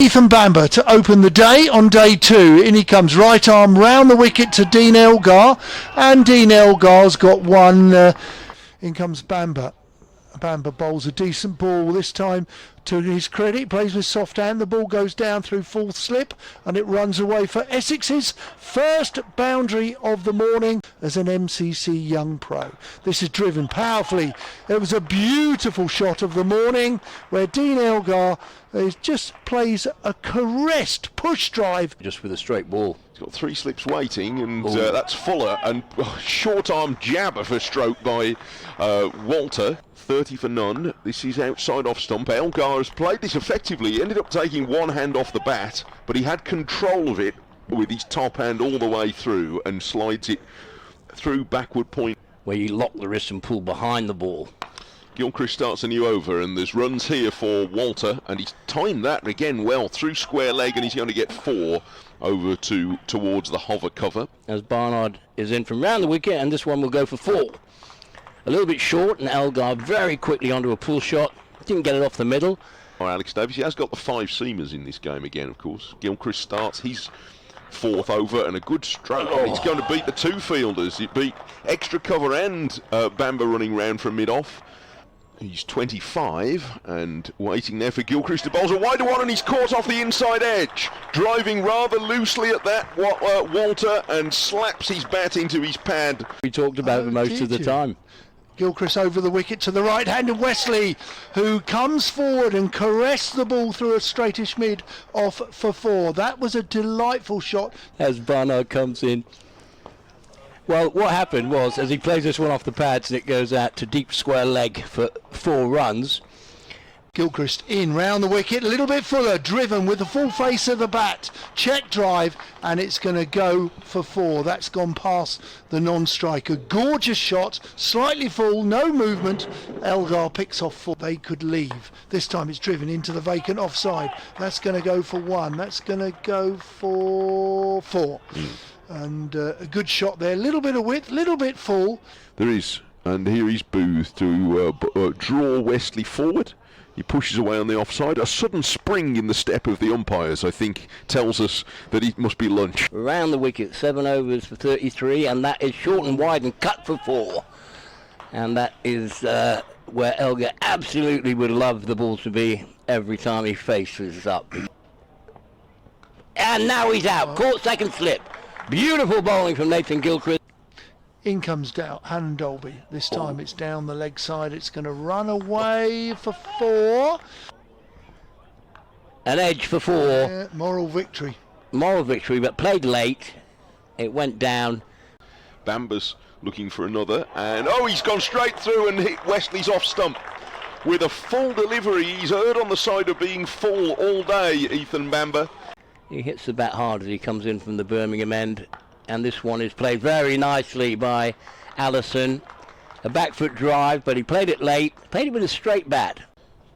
Ethan Bamber to open the day on day 2. In he comes, right arm round the wicket to Dean Elgar, and Dean Elgar's got one. In comes Bamber. Bamber bowls a decent ball this time. To his credit, plays with soft hand. The ball goes down through full slip and it runs away for Essex's first boundary of the morning as an MCC young pro. This is driven powerfully. It was a beautiful shot of the morning where Dean Elgar just plays a caressed push drive. Just with a straight ball. He's got 3 slips waiting, and that's Fuller, and short arm jab of a stroke by Walter. 30 for none. This is outside off stump. Elgar has played this effectively. He ended up taking one hand off the bat, but he had control of it with his top hand all the way through and slides it through backward point. Where you lock the wrist and pull behind the ball. Gilchrist starts a new over, and there's runs here for Walter, and he's timed that again well through square leg, and he's going to get 4 over towards the hover cover. As Barnard is in from round the wicket, and this one will go for 4. A little bit short, and Elgar very quickly onto a pull shot. Didn't get it off the middle. Alex Davis, he has got the 5 seamers in this game again, of course. Gilchrist starts his 4th over, and a good stroke. And he's going to beat the 2 fielders. It beat extra cover and Bamber running round from mid-off. He's 25 and waiting there for Gilchrist to bowl a wider one, and he's caught off the inside edge. Driving rather loosely at that, Walter, and slaps his bat into his pad. We talked about it most of the time. Gilchrist over the wicket to the right hand of Wesley, who comes forward and caresses the ball through a straightish mid off for 4. That was a delightful shot. As Barnard comes in. Well, what happened was, as he plays this one off the pads and it goes out to deep square leg for 4 runs. Gilchrist in round the wicket, a little bit fuller, driven with the full face of the bat. Check drive, and it's going to go for 4. That's gone past the non-striker. Gorgeous shot, slightly full, no movement. Elgar picks off 4. They could leave. This time it's driven into the vacant offside. That's going to go for 1. That's going to go for 4. And a good shot there. Little bit of width, little bit full. There is, and here is Booth to draw Wesley forward. He pushes away on the offside. A sudden spring in the step of the umpires, I think, tells us that it must be lunch. Around the wicket, 7 overs for 33, and that is short and wide and cut for 4. And that is where Elgar absolutely would love the ball to be every time he faces up. And now he's out. Caught second slip. Beautiful bowling from Nathan Gilchrist. In comes down Hannon Dolby. This time it's down the leg side. It's going to run away for 4. An edge for 4. Moral victory. Moral victory, but played late. It went down. Bamber's looking for another, and he's gone straight through and hit Wesley's off stump with a full delivery. He's heard on the side of being full all day, Ethan Bamber. He hits the bat hard as he comes in from the Birmingham end. And this one is played very nicely by Allison. A back foot drive, but he played it late. Played it with a straight bat.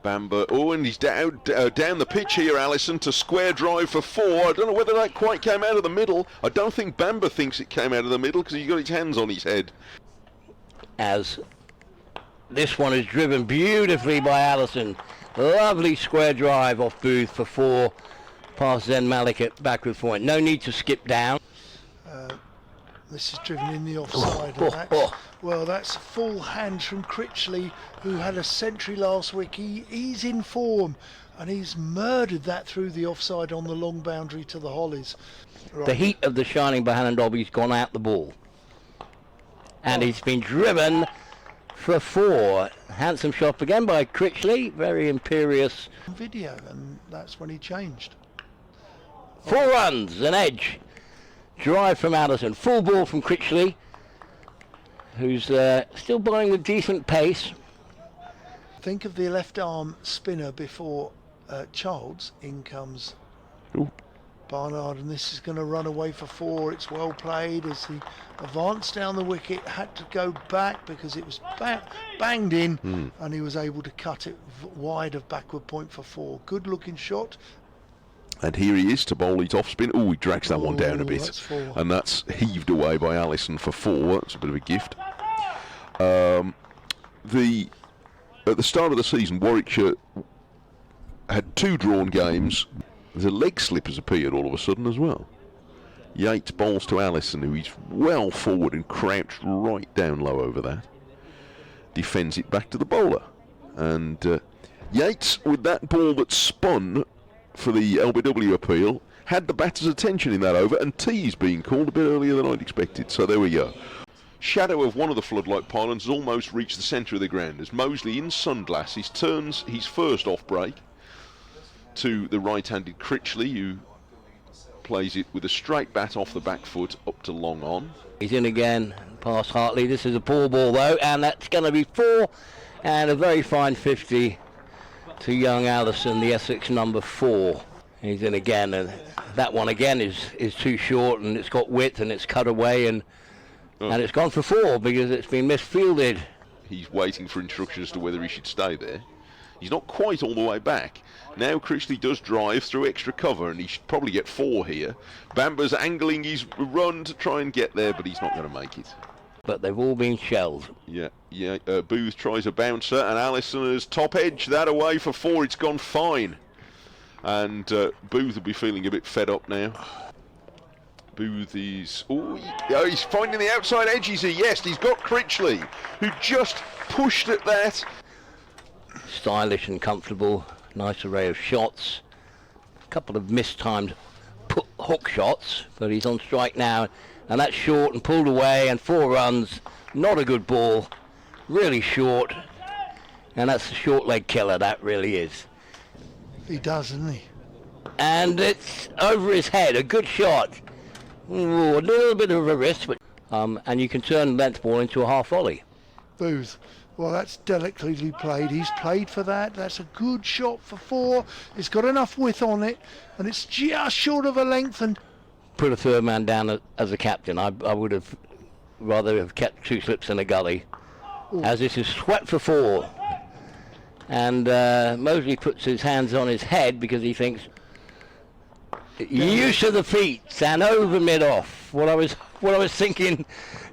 Bamber, and he's down the pitch here, Allison, to square drive for 4. I don't know whether that quite came out of the middle. I don't think Bamber thinks it came out of the middle because he's got his hands on his head. As this one is driven beautifully by Allison. Lovely square drive off Booth for 4. Past Zen Malik at backward point. No need to skip down. This is driven in the offside. Well, that's full hands from Critchley, who had a century last week. He's in form, and he's murdered that through the offside on the long boundary to the Hollies. Right. The heat of the shining by Hannon Dolby's gone out the ball. And he's been driven for 4. Handsome shot again by Critchley. Very imperious. Video, and that's when he changed. 4 runs, an edge. Drive from Allison. Full ball from Critchley, who's still bowling with decent pace. Think of the left arm spinner before Childs. In comes Barnard, and this is going to run away for 4. It's well played as he advanced down the wicket. Had to go back because it was banged in, and he was able to cut it wide of backward point for 4. Good looking shot. And here he is to bowl his off spin. He drags that one down a bit. That's 4. And that's heaved away by Allison for 4. That's a bit of a gift. At the start of the season, Warwickshire had 2 drawn games. There's a leg slip has appeared all of a sudden as well. Yates bowls to Allison, who is well forward and crouched right down low over that. Defends it back to the bowler. And Yates, with that ball that spun for the LBW appeal, had the batter's attention in that over, and tea's being called a bit earlier than I'd expected. So there we go. Shadow of one of the floodlight pylons has almost reached the centre of the ground as Mosley, in sunglasses, turns his first off break to the right-handed Critchley, who plays it with a straight bat off the back foot up to long on. He's in again past Hartley. This is a poor ball though, and that's going to be 4, and a very fine 50 to young Allison, the Essex number 4. He's in again, and that one again is too short, and it's got width and it's cut away, and it's gone for 4 because it's been misfielded. He's waiting for instructions as to whether he should stay there. He's not quite all the way back. Now Critchley does drive through extra cover, and he should probably get 4 here. Bamber's angling his run to try and get there, but he's not going to make it. But they've all been shelled. Yeah. Booth tries a bouncer, and Allison has top edged that away for 4. It's gone fine. And Booth will be feeling a bit fed up now. Booth is... he's finding the outside edges here. Yes, he's got Critchley, who just pushed at that. Stylish and comfortable. Nice array of shots. A couple of mistimed hook shots, but he's on strike now. And that's short and pulled away, and 4 runs. Not a good ball. Really short. And that's a short leg killer, that really is. He does, doesn't he? And it's over his head. A good shot. Ooh, a little bit of a risk, but and you can turn length ball into a half volley. Booth. Well, that's delicately played. He's played for that. That's a good shot for 4. It's got enough width on it, and it's just short of a length. And put a third man down as a captain. I would have rather have kept 2 slips in a gully. Ooh. As this is swept for 4. And Mosley puts his hands on his head because he thinks use of the feet and over mid-off. What I was thinking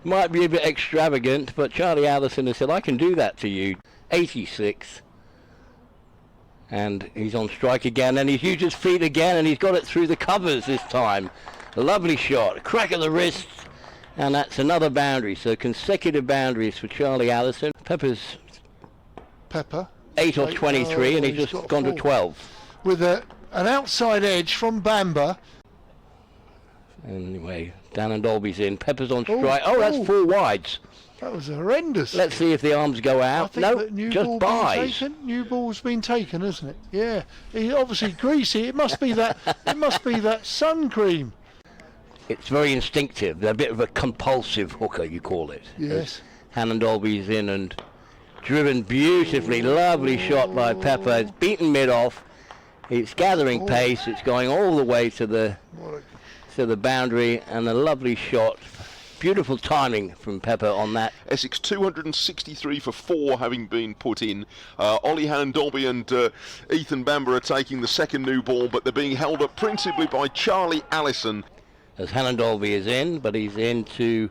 might be a bit extravagant, but Charlie Allison has said, I can do that to you. 86. And he's on strike again, and he's used his feet again, and he's got it through the covers this time. A lovely shot, crack of the wrist, and that's another boundary. So consecutive boundaries for Charlie Allison. Pepper 8 or 23, and he's just gone to 12. With an outside edge from Bamber. Anyway, Dan and Dolby's in. Pepper's on strike. That's 4 wides. That was horrendous. Let's see if the arms go out. No, just buys. New ball's been taken, hasn't it? Yeah. He's obviously greasy. It must be that. It must be that sun cream. It's very instinctive. They're a bit of a compulsive hooker, you call it. Yes. Hannon Dolby's in and driven beautifully. Lovely shot by Pepper. It's beaten mid-off. It's gathering pace. It's going all the way to the boundary, and a lovely shot. Beautiful timing from Pepper on that. Essex 263 for 4 having been put in. Ollie Hannon Dolby and Ethan Bamber are taking the second new ball, but they're being held up principally by Charlie Allison. As Hannon Dolby is in, but he's into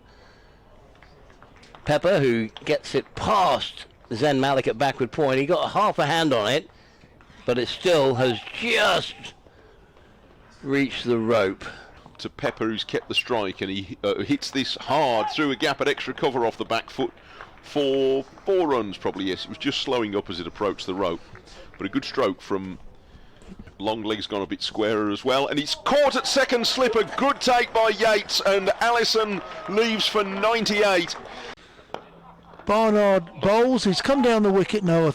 Pepper, who gets it past Zen Malik at backward point. He got half a hand on it, but it still has just reached the rope. To Pepper, who's kept the strike, and he hits this hard through a gap at extra cover off the back foot for 4 runs probably. Yes, it was just slowing up as it approached the rope, but a good stroke from long legs, gone a bit squarer as well, and it's caught at second slip. A good take by Yates, and Allison leaves for 98. Barnard bowls. He's come down the wicket now,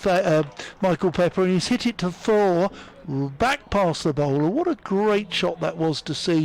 Michael Pepper, and he's hit it to 4 back past the bowler. What a great shot that was to see.